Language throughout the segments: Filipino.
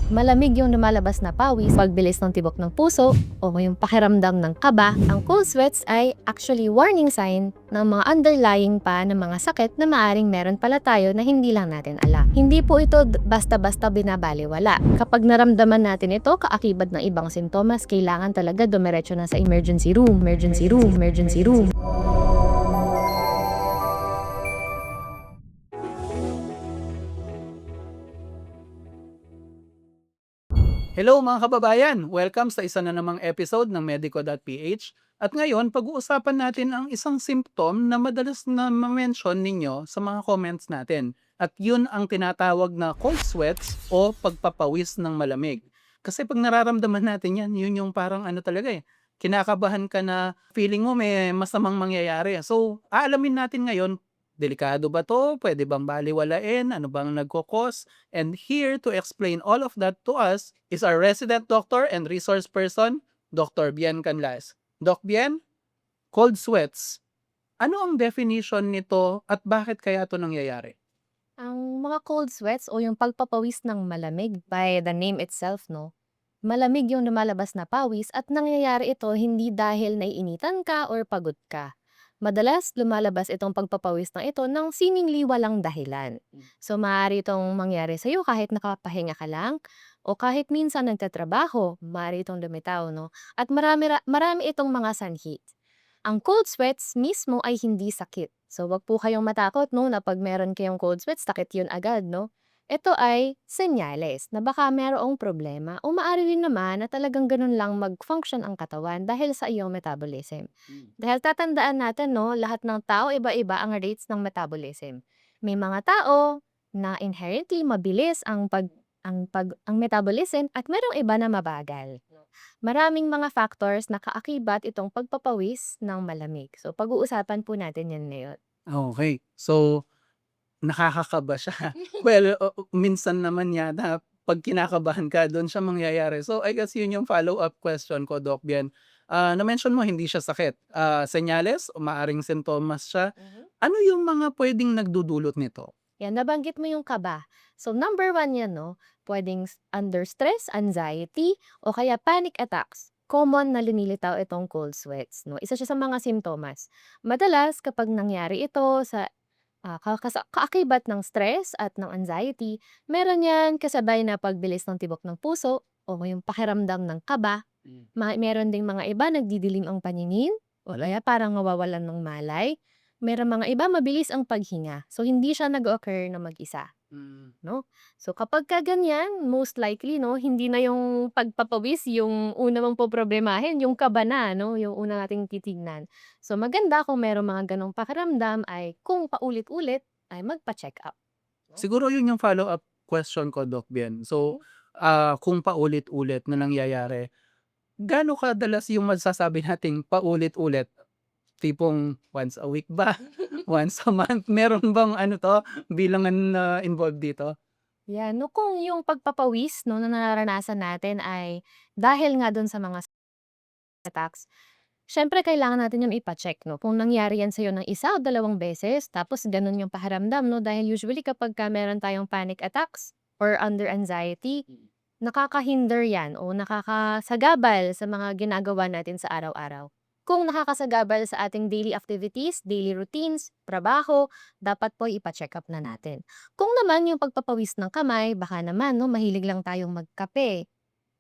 Malamig yung lumalabas na pawis, pagbilis ng tibok ng puso, o yung pakiramdam ng kaba. Ang cold sweats ay actually warning sign ng mga underlying pa ng mga sakit na maaring meron pala tayo na hindi lang natin alam. Hindi po ito basta-basta binabaliwala. Kapag naramdaman natin ito, kaakibat ng ibang sintomas, kailangan talaga dumiretso na sa emergency room, emergency room, emergency room. Hello mga kababayan! Welcome sa isa na namang episode ng Medico.ph. At ngayon, pag-uusapan natin ang isang symptom na madalas na ma-mention ninyo sa mga comments natin. At yun ang tinatawag na cold sweats o pagpapawis ng malamig. Kasi pag nararamdaman natin yan, yun yung parang ano talaga kinakabahan ka na feeling mo may masamang mangyayari. So, aalamin natin ngayon, delikado ba to? Pwede bang baliwalain? Ano bang nagkukos? And here to explain all of that to us is our resident doctor and resource person, Dr. Bien Canlas. Doc Bien, cold sweats. Ano ang definition nito at bakit kaya ito nangyayari? Ang mga cold sweats o yung pagpapawis ng malamig by the name itself, no? Malamig yung lumalabas na pawis at nangyayari ito hindi dahil naiinitan ka or pagod ka. Madalas lumalabas itong pagpapawis na ito ng seemingly walang dahilan. So maaari itong mangyari sa iyo kahit nakapahinga ka lang o kahit minsan nagtatrabaho, maaari itong lumitaw, no? At marami itong mga sanhi. Ang cold sweats mismo ay hindi sakit. So, wag po kayong matakot, no, na pag meron kayong cold sweats, sakit yun agad, no? Ito ay senyales na baka merong problema o maaari rin naman na talagang ganun lang mag-function ang katawan dahil sa iyong metabolism. Dahil tatandaan natin, no, lahat ng tao iba-iba ang rates ng metabolism. May mga tao na inherently mabilis ang metabolism at merong iba na mabagal. Maraming mga factors na kaakibat itong pagpapawis ng malamig. So, pag-uusapan po natin yan ngayon. Okay. So, nakakakaba siya. Well, minsan naman yata 'pag kinakabahan ka dun siya mangyayari. So, I guess yun yung follow-up question ko, Doc Bien. Na-mention mo hindi siya sakit. Senyales o maaaring sintomas siya. Ano yung mga puwedeng nagdudulot nito? Yan, nabanggit mo yung kaba. So, number one yan, no? Pwedeng under stress, anxiety, o kaya panic attacks. Common na lumilitaw itong cold sweats, no? Isa siya sa mga simptomas. Madalas, kapag nangyari ito sa kaakibat ng stress at ng anxiety, meron yan kasabay na pagbilis ng tibok ng puso o yung pakiramdam ng kaba. Meron ding mga iba nagdidilim ang paningin o kaya parang mawawalan ng malay. Meron mga iba mabilis ang paghinga. So, hindi siya nag-occur na mag-isa. No? So, kapag ka ganyan, most likely, no, hindi na yung pagpapawis yung una mong poproblemahin, yung kaba na, no, yung una nating titignan. So, maganda kung meron mga ganong pakiramdam ay kung paulit-ulit ay magpa-check up. Siguro yun yung follow-up question ko, Doc Bien. So, kung paulit-ulit na nangyayari, gaano kadalas yung masasabi nating paulit-ulit? Tipong once a week ba? Once a month? Meron bang ano 'to, bilangan na involved dito? Yan, no, kung yung pagpapawis, no, na nararanasan natin ay dahil nga dun sa mga attacks, siyempre kailangan natin yung ipa-check, no, kung nangyari yan sa'yo ng isa o dalawang beses tapos ganun yung pakiramdam, no, dahil usually kapagka meron tayong panic attacks or under anxiety, nakakahinder yan o nakakasagabal sa mga ginagawa natin sa araw-araw. Kung nakakasagabal sa ating daily activities, daily routines, trabaho, dapat po ipa-check up na natin. Kung naman yung pagpapawis ng kamay, baka naman, no, mahilig lang tayong magkape,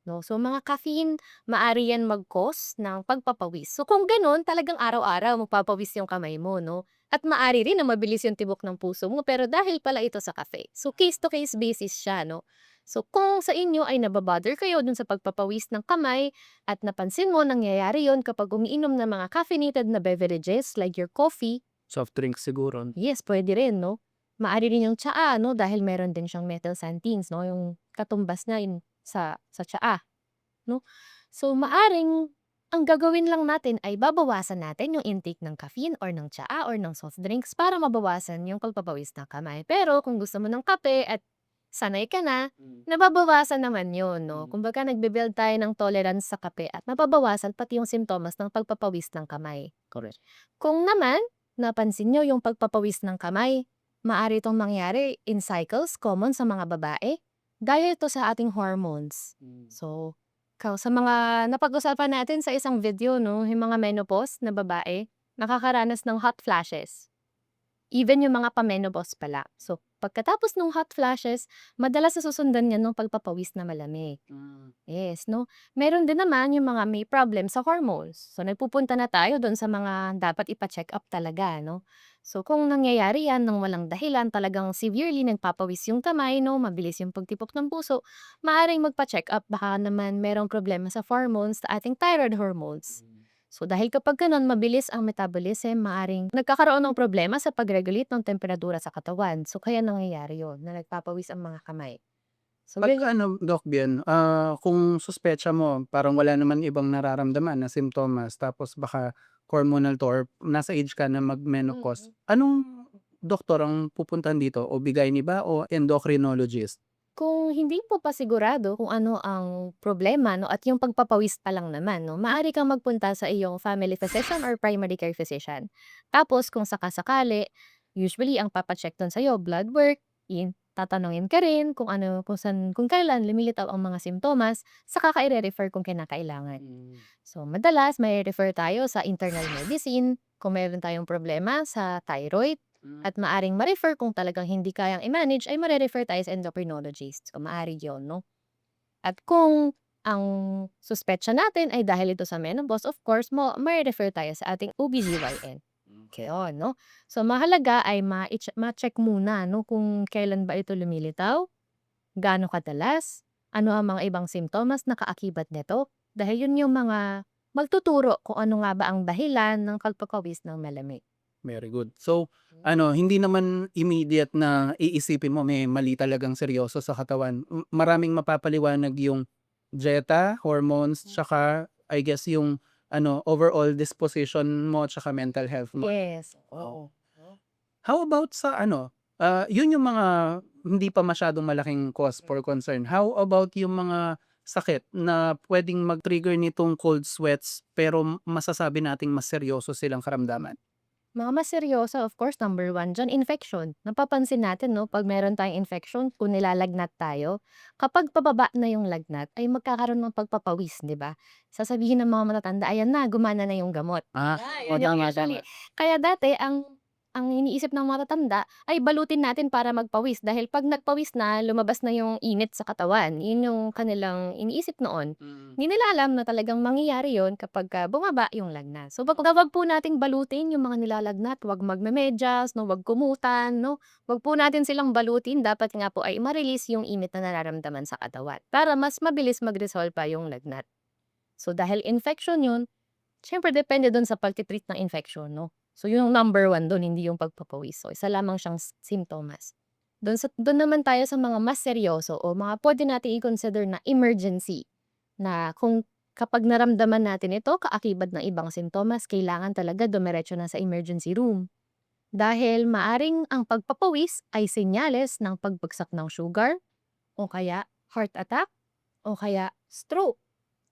no? So, mga caffeine, maari yan mag-cause ng pagpapawis. So, kung gano'n, talagang araw-araw magpapawis yung kamay mo, no? At maari rin na mabilis yung tibok ng puso mo, pero dahil pala ito sa cafe. So, case-to-case basis siya, no? So, kung sa inyo ay nababother kayo dun sa pagpapawis ng kamay at napansin mo nangyayari yon kapag umiinom ng mga caffeinated na beverages like your coffee, Soft drinks siguro. yes, pwede rin, no? Maari rin yung tsaa, no? Dahil meron din siyang metal santines, no? Yung katumbas na yun sa tsaa, no? So, maaring ang gagawin lang natin ay babawasan natin yung intake ng caffeine or ng tsaa or ng soft drinks para mabawasan yung pagpapawis ng kamay. Pero kung gusto mo ng kape at sanay ka na, nababawasan naman yun, no? Kumbaga nagbe-build tayo ng tolerance sa kape at mababawasan pati yung simptomas ng pagpapawis ng kamay. Correct. Kung naman, napansin nyo yung pagpapawis ng kamay, maaari itong mangyari in cycles common sa mga babae. Dahil ito sa ating hormones. So, sa mga napag-usapan natin sa isang video, no, yung mga menopause na babae, nakakaranas ng hot flashes. Even yung mga pa-menopause pala. So, pagkatapos ng hot flashes, madalas nasusundan yan ng pagpapawis na malamig. Yes, no? Meron din naman yung mga may problem sa hormones. So, nagpupunta na tayo doon sa mga dapat ipa-check up talaga, no? So, kung nangyayari yan ng walang dahilan, talagang severely nagpapawis yung kamay, no? Mabilis yung pagtipok ng puso, maaaring magpa-check up. Baka naman merong problema sa hormones, sa ating thyroid hormones. So dahil kapag gano'n mabilis ang metabolism, maaring nagkakaroon ng problema sa pag-regulate ng temperatura sa katawan. So kaya nangyayari 'yun, na nagpapawis ang mga kamay. So Pagka ganyan. ano, Doc Bien, kung suspecha mo parang wala naman ibang nararamdaman na simptomas tapos baka hormonal 'to or nasa age ka na mag-menopause, Mm. anong doktor ang pupuntahan dito o ni ba o endocrinologist? Kung hindi po pa sigurado kung ano ang problema 'no, at yung pagpapawis pa lang naman 'no, maaari kang magpunta sa iyong family physician or primary care physician. Tapos kung saka-sakali, usually ang papa-check dun sa'yo blood work, tatanungin ka rin kung ano, kung kailan lumilitaw ang mga simptomas, saka ka ire-refer kung kinakailangan. So madalas mai-refer tayo sa internal medicine kung meron tayong problema sa thyroid at maaring ma-refer kung talagang hindi kayang i-manage ay mare-refer tayo sa endocrinologist. So maaari 'yon 'no. At kung ang suspetsa natin ay dahil ito sa menopause, of course mare-refer tayo sa ating OBGYN. Gano'n 'no. So mahalaga ay ma-check muna 'no kung kailan ba ito lumilitaw, gaano kadalas, ano ang mga ibang simptomas na kaakibat nito, dahil 'yun yung mga magtuturo kung ano nga ba ang dahilan ng pagpapawis ng malamig. Very good. So, ano, hindi naman immediate na iisipin mo may mali talagang seryoso sa katawan. Maraming mapapaliwanag yung dieta, hormones, tsaka I guess yung ano, overall disposition mo tsaka mental health mo. Yes, Oo. oo. How about sa ano, yun yung mga hindi pa masyadong malaking cause for concern. How about yung mga sakit na puwedeng mag-trigger nitong cold sweats pero masasabi nating mas seryoso silang karamdaman? Mga mas seryoso, of course, number one diyan, infection. Napapansin natin 'no, 'pag meron tayong infection, kung nilalagnat tayo, kapag pababa na yung lagnat ay magkakaroon ng pagpapawis, 'di ba? Sasabihin ng mga matatanda, "Ayan na, gumana na yung gamot." Oo, Yun yung tama, usually. tama. Kaya dati ang iniisip ng mga matatanda ay balutin natin para magpawis dahil 'pag nagpawis na, lumabas na yung init sa katawan. Yun yung kanilang iniisip noon. Hindi nila alam na talagang mangyayari yon kapagka bumaba yung lagnat. So, wag po nating balutin yung mga nilalagnat, wag magmemedyas 'no, wag kumutan 'no, wag po natin silang balutin. Dapat nga po ay ma-release yung init na nararamdaman sa katawan para mas mabilis mag-resolve yung lagnat. So, dahil infection yun, siyempre depende dun sa pagti-treat ng infection 'no. So, yung number one dun, hindi yung pagpapawis. So, isa lamang siyang simptomas. Dun naman tayo sa mga mas seryoso o mga puwede nating i-consider na emergency, na kung kapag naramdaman natin ito kaakibat ng ibang simptomas, kailangan talaga dumiretso na sa emergency room. Dahil maaring ang pagpapawis ay senyales ng pagbagsak ng sugar o kaya heart attack o kaya stroke.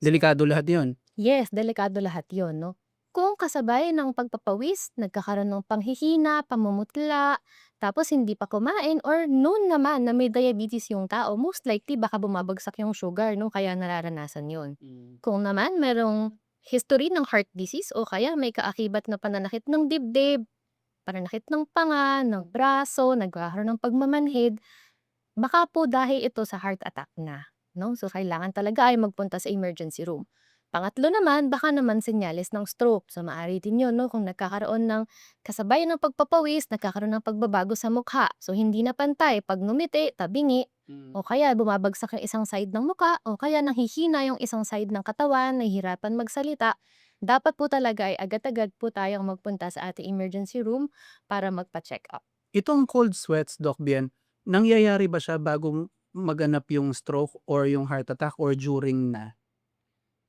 So Delikado lahat yun. yes, delikado lahat 'yon 'no. Kung kasabay ng pagpapawis, nagkakaroon ng panghihina, pamumutla, tapos hindi pa kumain or known naman na may diabetes yung tao, most likely baka bumabagsak yung sugar 'no, kaya nararanasan 'yon. Kung naman merong history ng heart disease o kaya may kaakibat na pananakit ng dibdib, pananakit ng panga, ng braso, nagkakaroon ng pagmamanhid, baka po dahil ito sa heart attack na, 'no? So, kailangan talaga ay magpunta sa emergency room. Pangatlo naman, baka naman senyales ng stroke. So, maaari din 'yun 'no, kung nagkakaroon ng kasabay ng pagpapawis, nagkakaroon ng pagbabago sa mukha. So, hindi na pantay 'pag ngumiti, tabingi, o kaya bumabagsak yung isang side ng mukha, o kaya nanghihina yung isang side ng katawan, nahihirapan magsalita. Dapat po talaga ay agad-agad po tayong magpunta sa ating emergency room para magpa-check up. Itong cold sweats, Doc Bien, nangyayari ba siya bago maganap yung stroke or yung heart attack or during na?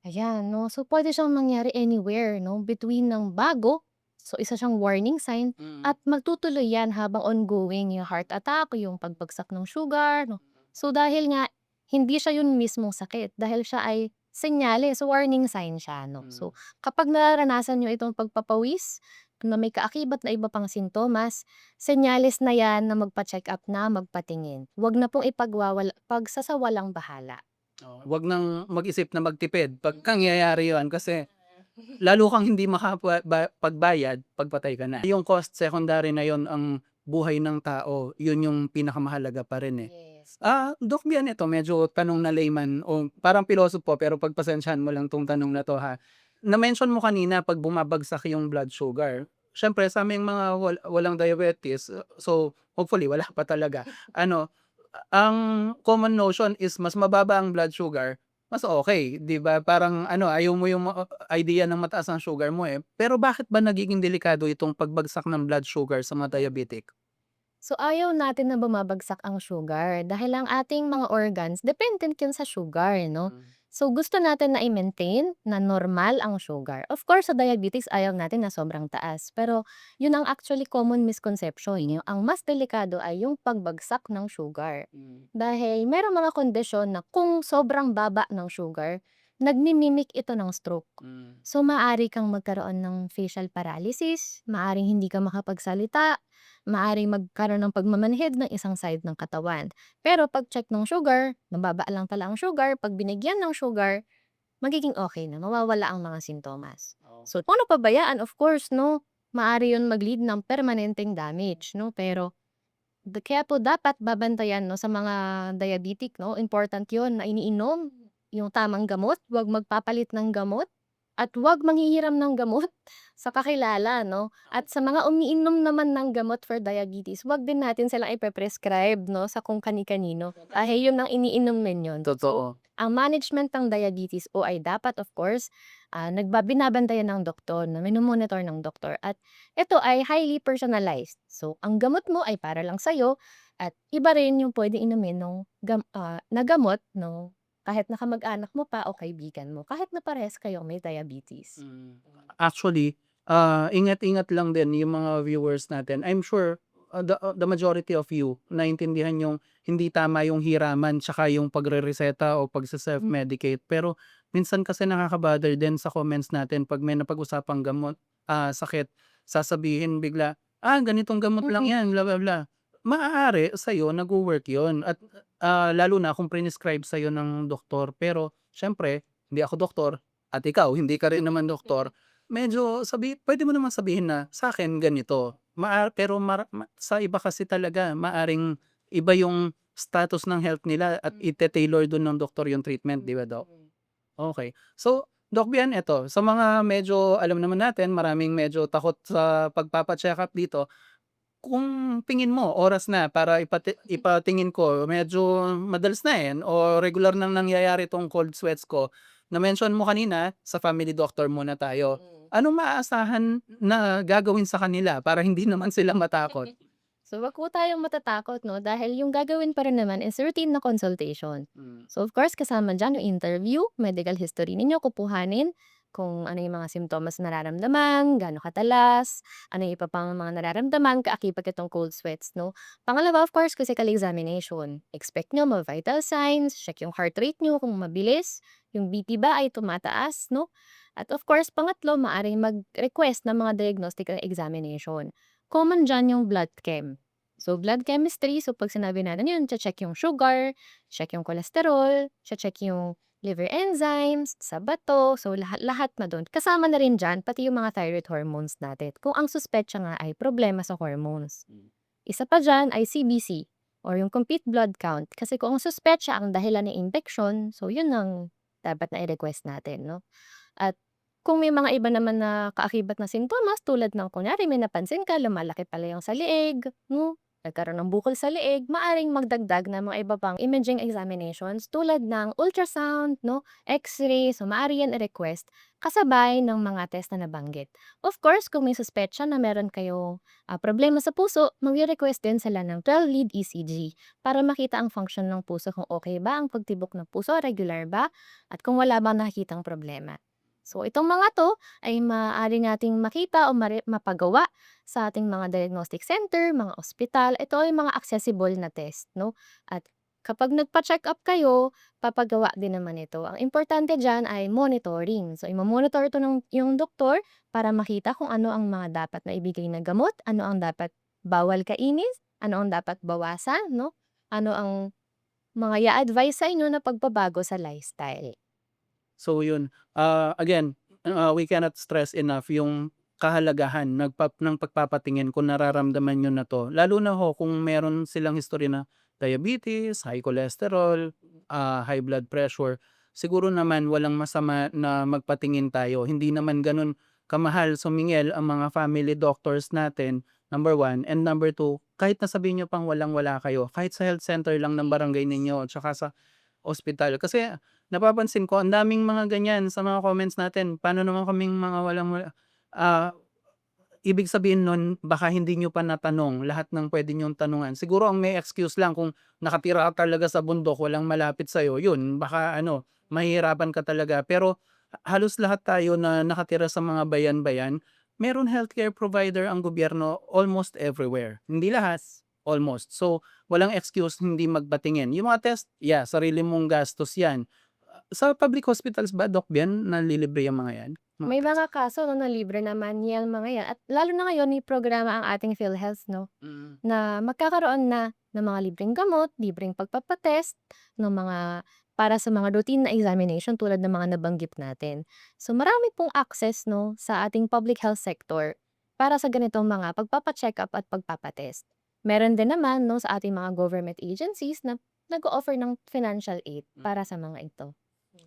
Ayan 'no, so puwede siyang mangyari anywhere 'no, between ng bago, so isa siyang warning sign at magtutuloy yan habang ongoing yung heart attack, yung pagbagsak ng sugar 'no. So dahil nga hindi siya yung mismong sakit, dahil siya ay senyales, warning sign siya, no? Mm. So, kapag nararanasan nyo itong pagpapawis, na may kaakibat na iba pang sintomas, senyales na yan na magpa-check up na, magpatingin. Huwag na pong pagsasawalang bahala. Oo, wag nang mag-isip na magtipid pagka nangyayari yun kasi lalo kang hindi pagbayad, pagpatay ka na. Yung cost secondary na yon ang buhay ng tao, yun yung pinakamahalaga pa rin, eh. Yes. Doc Bian, ito medyo tanong na layman o parang pilosopo pero pagpasensyahan mo lang 'tong tanong na 'to, ha. Na-mention mo kanina 'pag bumabagsak yung blood sugar, siyempre sa aming mga walang diabetes, so hopefully wala pa talaga. Ano, ang common notion is mas mababa ang blood sugar, mas okay, 'di ba? Parang ano, ayaw mo yung idea ng mataas ang sugar mo, eh. Pero bakit ba nagiging delikado itong pagbagsak ng blood sugar sa mga diabetic? So, ayaw natin na bumabagsak ang sugar dahil ang ating mga organs dependent yun sa sugar, no? Hmm. So, gusto natin na i-maintain na normal ang sugar. Of course, sa diabetes, ayaw natin na sobrang taas. Pero, yun ang actually common misconception. Yung, ang mas delikado ay yung pagbagsak ng sugar. Hmm. Dahil merong mga kondisyon na kung sobrang baba ng sugar, nagmimimik ito ng stroke. Hmm. So, maaari kang magkaroon ng facial paralysis, maaring hindi ka makapagsalita, maaring magkaroon ng pagmamanhid ng isang side ng katawan. Pero pag check ng sugar, mababa lang pala ang sugar, pag binigyan ng sugar, magiging okay na, mawawala ang mga sintomas. Oh. So, kung napabayaan, of course, no, maaari yun mag-lead ng permanenteng damage, no? Pero, kaya po dapat babantayan, no, sa mga diabetic, no, important yun na iniinom yung tamang gamot, huwag magpapalit ng gamot, at huwag manghihiram ng gamot sa kakilala, no? At sa mga umiinom naman ng gamot for diabetes, huwag din natin silang ipe-prescribe, no, sa kung kani-kanino. Dahil yun ang iniinom ninyon. So, Totoo. ang management ng diabetes o ay dapat, of course, binabantayan ng doktor, na minomonitor ng doktor. At ito ay highly personalized. So, ang gamot mo ay para lang sa'yo at iba rin yung pwede inumin na gamot, no, kahit na kamag-anak mo pa o kaibigan mo, kahit na parehas kayong may diabetes. Hmm. Actually, ingat-ingat lang din yung mga viewers natin. I'm sure, the majority of you naintindihan yung hindi tama yung hiraman tsaka yung pagrereseta o pagse-self-medicate. Pero minsan kasi nakaka-bother din sa comments natin 'pag may napag-usapang gamot, sakit, sasabihin bigla, ganitong gamot lang Mm. 'yan, bla, bla, bla." Maaari sa'yo nagwo-work 'yun at, lalo na kung prescribe sa'yo ng doktor. Pero siyempre hindi ako doktor at ikaw hindi ka rin naman doktor, medyo puwede mo naman sabihin na, sa akin ganito." Pero sa iba kasi talaga maaring iba yung status ng health nila at ite-tailor dun ng doktor yung treatment, 'di ba, Doc? Okay. So, Doc Bian, eto, sa mga medyo alam naman natin maraming medyo takot sa pagpapa-check-up dito, kung tingin mo oras na para ipatingin ko, medyo madalas na, o regular nang nangyayari 'tong cold sweats ko, na-mention mo kanina sa family doctor muna tayo. Anong maaasahan na gagawin sa kanila para hindi naman sila matakot? So, wag po tayong matatakot, no? Dahil yung gagawin pa rin naman is routine na consultation. Hmm. So, of course, kasama dyan yung interview, medical history ninyo, kukuhanin kung ano yung mga simptomas na nararamdaman, gaano katalas, ano yung iba pang mga nararamdaman, kaakibat itong cold sweats, no? Pangalawa, of course, physical examination. Expect nyo mga vital signs, check yung heart rate nyo kung mabilis, yung BP ba ay tumataas, no? At of course, pangatlo, maaring mag-request ng mga diagnostic examination. Common dyan yung blood chem. So, blood chemistry, so pag sinabi natin yun, check yung sugar, check yung cholesterol, check yung liver enzymes, sa bato, so lahat-lahat na doon. Kasama na rin dyan, pati yung mga thyroid hormones natin. Kung ang suspetsya nga ay problema sa hormones. Hmm. Isa pa dyan ay CBC, or yung complete blood count. Kasi kung ang suspetsya ang dahilan ng infection, so yun ang dapat na i-request natin, no? At kung may mga iba naman na kaakibat na sintomas tulad ng kunyari may napansin ka lumalaki pala yung sa leeg, no, nagkaroon ng bukol sa leeg, maaring magdagdag ng mga iba pang imaging examinations tulad ng ultrasound, no, X-ray, so maaari yan i-request kasabay ng mga test na nabanggit. Of course, kung may suspetsya na meron kayong problema sa puso, magre-request din sila ng 12-lead ECG para makita ang function ng puso kung okay ba ang pagtibok ng puso, regular ba, at kung wala bang nakikitang problema. So, itong mga 'to ay maaari nating makita o mapagawa sa ating mga diagnostic center, mga ospital. Ito ay mga accessible na test, 'no? At Kapag nagpa-check up kayo, papagawa din naman ito. Ang importante diyan ay monitoring. So, imo-monitor 'to ng yung doktor para makita kung ano ang mga dapat na ibigay na gamot, ano ang dapat bawal kainin, ano ang dapat bawasan, 'no? Ano ang mga i-a-advice sa inyo na pagbabago sa lifestyle. So yun, again, we cannot stress enough yung kahalagahan ng pagpapatingin kung nararamdaman niyo na 'to. Lalo na ho kung meron silang history na diabetes, high cholesterol, high blood pressure. Siguro naman walang masama na magpatingin tayo. Hindi naman gano'n kamahal sumingil ang mga family doctors natin, number one. And number two, kahit na sabihin niyo pang walang-wala kayo, kahit sa health center lang ng barangay ninyo tsaka sa ospital. Kasi napapansin ko ang daming mga ganyan sa mga comments natin. Paano naman kaming mga walang-wala, ah, ibig sabihin nun baka hindi niyo pa natanong lahat ng puwede niyong tanungan. Siguro ang may excuse lang kung nakatira ka talaga sa bundok, walang malapit sa'yo, yun baka ano, mahihirapan ka talaga. Pero halos lahat tayo na nakatira sa mga bayan-bayan, meron healthcare provider ang gobyerno almost everywhere. Hindi lahat, almost. So, walang excuse hindi magpatingin. Yung mga test, yeah, sarili mong gastos yan. Sa public hospitals ba, Doc Bien, nalilibre yung mga yan? Mga May test? mga kaso 'no, na libre naman 'yang mga 'yan at lalo na ngayon may programa ang ating PhilHealth 'no, Mm. na magkakaroon na ng mga libreng gamot, libreng pagpapa-test, ng mga para sa mga routine na examination tulad ng mga nabanggit natin. So, marami pong access 'no, sa ating public health sector para sa ganitong mga pagpapa-check-up at pagpapa-test. Meron din naman 'no, sa ating mga government agencies na nag-o-offer ng financial aid para sa mga ito.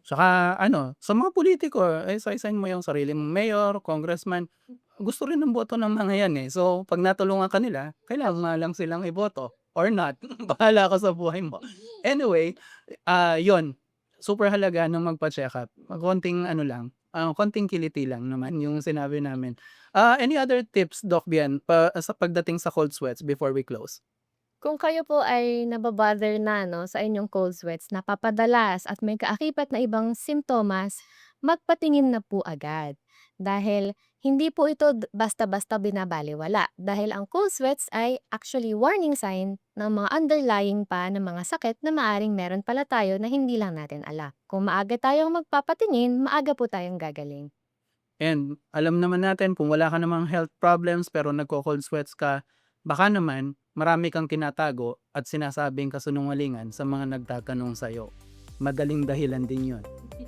Tsaka ano, sa mga pulitiko, eh, isa-isahin mo yung sarili mong mayor, congressman, gusto rin ng boto ng mga yan, eh. So, 'pag natulungan ka nila, kailangan nga lang silang iboto or not, bahala ka sa buhay mo. Anyway, yun, super halaga ng magpa-check-up. Konting ano lang, konting kiliti lang naman yung sinabi namin. Any other tips, Doc Bien, sa pagdating sa cold sweats before we close? Kung kayo po ay naba-bother na 'no, sa inyong cold sweats, napapadalas at may kaakibat na ibang simptomas, magpatingin na po agad. Dahil hindi po ito basta-basta binabalewala. Dahil ang cold sweats ay actually warning sign ng mga underlying pa ng mga sakit na maaring meron pala tayo na hindi lang natin alam. Kung maaga tayong magpapatingin, maaga po tayong gagaling. And alam naman natin kung wala ka namang health problems pero nagko-cold sweats ka, baka naman marami kang tinatago at sinasabing kasinungalingan sa mga nagtatanong sa'yo. Madaling dahilan din yun.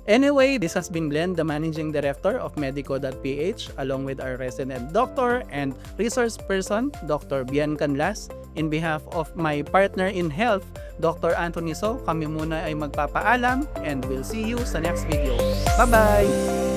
Anyway, this has been Glenn, the Managing Director of Medico.ph, along with our resident doctor and resource person, Dr. Bian Canlas. In behalf of my partner in health, Dr. Anthony So, kami muna ay magpapaalam and we'll see you sa next video. Bye-bye!